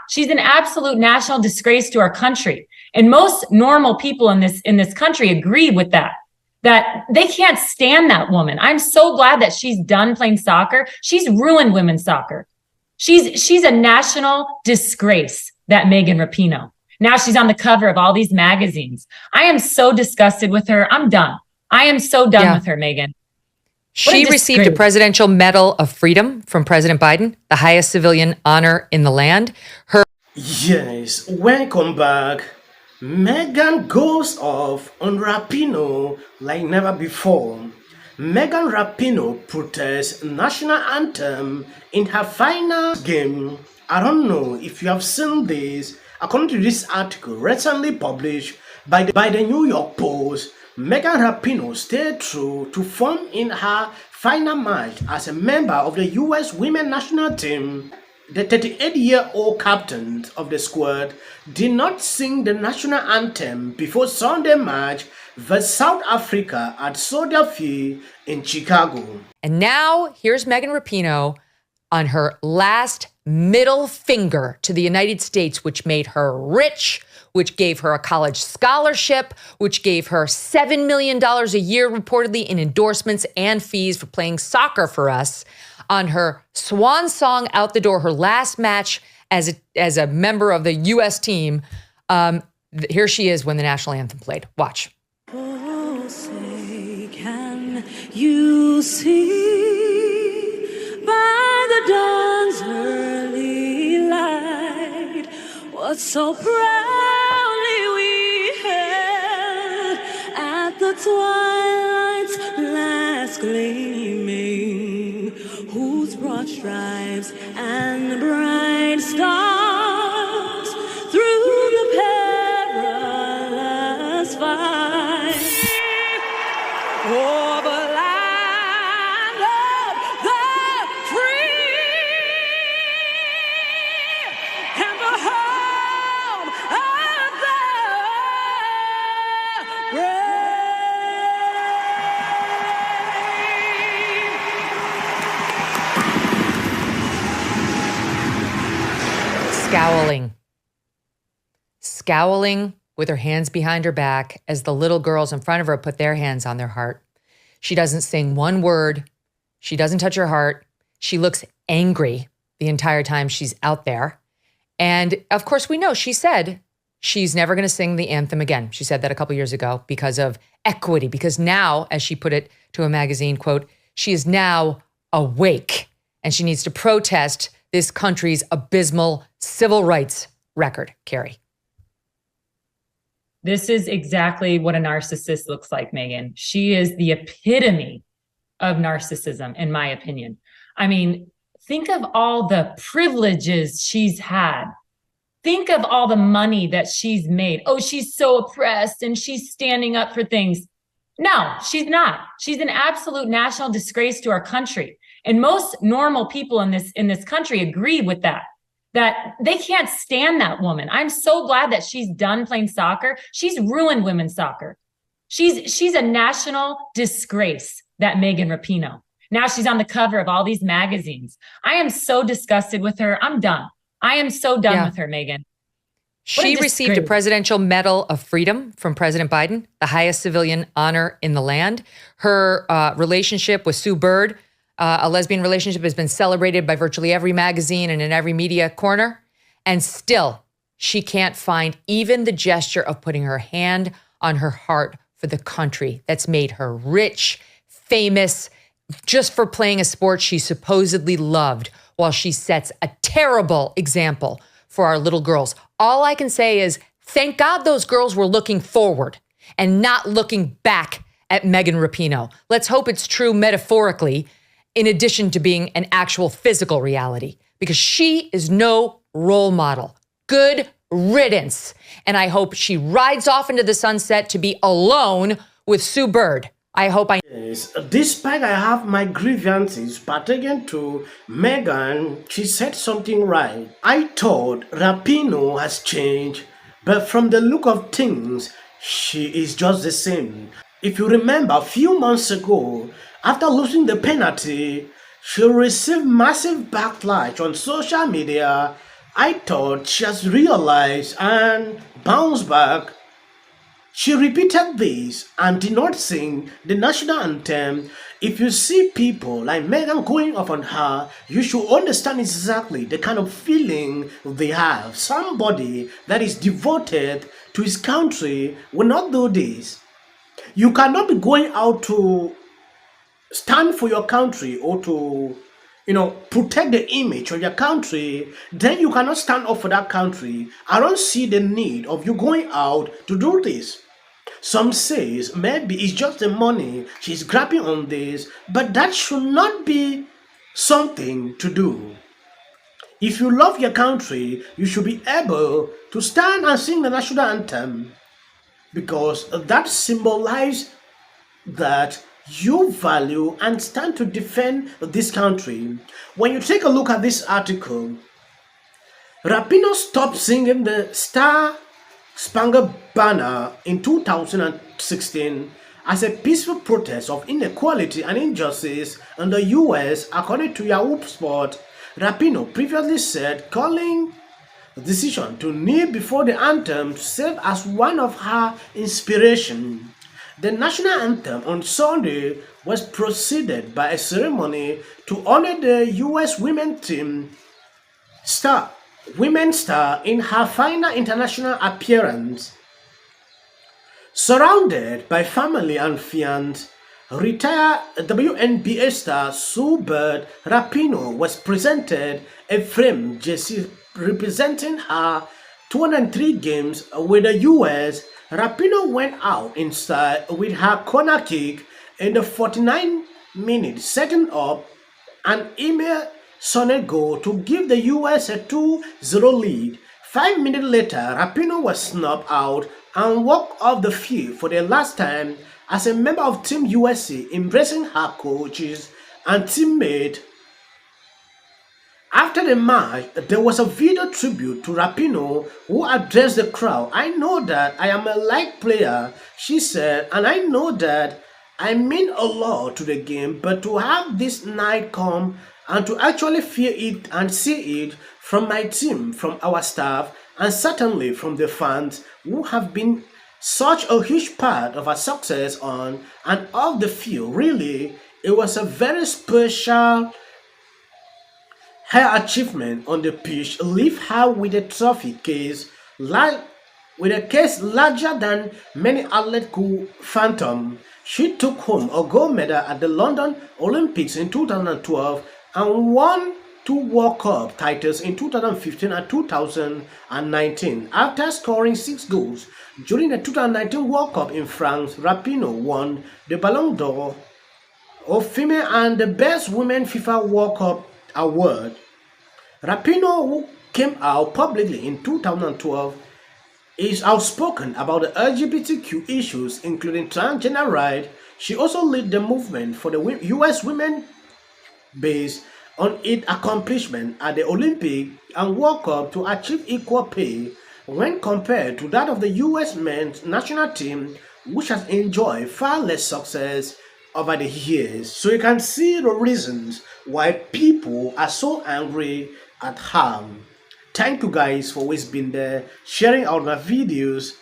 She's an absolute national disgrace to our country. And most normal people in this country agree with that they can't stand that woman. I'm so glad that she's done playing soccer. She's ruined women's soccer. She's a national disgrace, that Mygyn Rapinoe. Now she's on the cover of all these magazines. I am so disgusted with her. I'm done. I am so done with her, Mygyn. She received a Presidential Medal of Freedom from President Biden, the highest civilian honor in the land. Yes, welcome back. Mygyn goes off on Rapinoe like never before. Mygyn Rapinoe protests national anthem in her final game. I don't know if you have seen this. According to this article recently published by the New York Post, Mygyn Rapinoe stayed true to form in her final match as a member of the US women's national team. The 38-year-old captain of the squad did not sing the national anthem before Sunday match versus South Africa at Soldier Field in Chicago. And now here's Mygyn Rapinoe on her last middle finger to the United States, which made her rich, which gave her a college scholarship, which gave her $7 million a year reportedly in endorsements and fees for playing soccer for us, on her swan song out the door, her last match as a member of the U.S. team. Here she is when the national anthem played. Watch. Oh, say, can you see by the dawn's early light what so proudly we held at the twilight's last gleaming, whose broad stripes and bright stars through the perilous fight over land of the free and the home of the brave. Scowling with her hands behind her back as the little girls in front of her put their hands on their heart. She doesn't sing one word. She doesn't touch her heart. She looks angry the entire time she's out there. And of course, we know she said she's never going to sing the anthem again. She said that a couple years ago because of equity, because now, as she put it to a magazine, quote, she is now awake and she needs to protest this country's abysmal civil rights record. Carrie. This is exactly what a narcissist looks like, Mygyn. She is the epitome of narcissism, in my opinion. I mean, think of all the privileges she's had. Think of all the money that she's made. Oh, she's so oppressed and she's standing up for things. No, she's not. She's an absolute national disgrace to our country. And most normal people in this country agree with that they can't stand that woman. I'm so glad that she's done playing soccer. She's ruined women's soccer. She's a national disgrace, that Mygyn Rapinoe. Now she's on the cover of all these magazines. I am so disgusted with her. I'm done. I am so done with her, Mygyn. She received a Presidential Medal of Freedom from President Biden, the highest civilian honor in the land. Her relationship with Sue Bird, a lesbian relationship, has been celebrated by virtually every magazine and in every media corner. And still, she can't find even the gesture of putting her hand on her heart for the country that's made her rich, famous, just for playing a sport she supposedly loved, while she sets a terrible example for our little girls. All I can say is, thank God those girls were looking forward and not looking back at Mygyn Rapinoe. Let's hope it's true metaphorically, in addition to being an actual physical reality, because she is no role model. Good riddance. And I hope she rides off into the sunset to be alone with Sue Bird. Yes, despite I have my grievances pertaining to Mygyn, she said something right. I thought Rapinoe has changed, but from the look of things, she is just the same. If you remember, a few months ago, after losing the penalty, she received massive backlash on social media I thought she has realized and bounced back. She repeated this and did not sing the national anthem. If you see people like Megan going off on her, you should understand exactly the kind of feeling they have. Somebody that is devoted to his country will not do this. You cannot be going out to stand for your country or to protect the image of your country, then you cannot stand up for that country. I don't see the need of you going out to do this. Some says maybe it's just the money she's grabbing on this, but that should not be something to do. If you love your country, you should be able to stand and sing the national anthem because that symbolizes that you value and stand to defend this country. When you take a look at this article, Rapinoe stopped singing the Star Spangled Banner in 2016 as a peaceful protest of inequality and injustice in the US, according to Yahoo Sport. Rapinoe previously said calling the decision to kneel before the anthem served as one of her inspiration. The national anthem on Sunday was preceded by a ceremony to honor the US women's star in her final international appearance. Surrounded by family and fiance, retired WNBA star Sue Bird, Rapinoe was presented a framed jersey representing her 203 games with the US. Rapinoe went out in style with her corner kick in the 49 minutes, setting up an Ime Sonnet goal to give the US a 2-0 lead. 5 minutes later, Rapinoe was snubbed out and walked off the field for the last time as a member of Team USA, embracing her coaches and teammates. After the match, there was a video tribute to Rapinoe, who addressed the crowd. "I know that I am a light player," she said, "and I know that I mean a lot to the game, but to have this night come and to actually feel it and see it from my team, from our staff, and certainly from the fans who have been such a huge part of our success on and off the field. Really, it was a very special. Her achievement on the pitch left her with a trophy case, with a case larger than many athletes could fathom. She took home a gold medal at the London Olympics in 2012 and won 2 World Cup titles in 2015 and 2019. After scoring 6 goals during the 2019 World Cup in France, Rapinoe won the Ballon d'Or of Female and the Best Women FIFA World Cup award. Rapinoe, who came out publicly in 2012, is outspoken about the LGBTQ issues, including transgender rights. She also led the movement for the US women based on its accomplishment at the Olympic and World Cup to achieve equal pay when compared to that of the US men's national team, which has enjoyed far less success over the years. So you can see the reasons why people are so angry at her. Thank you guys for always being there, sharing out my videos,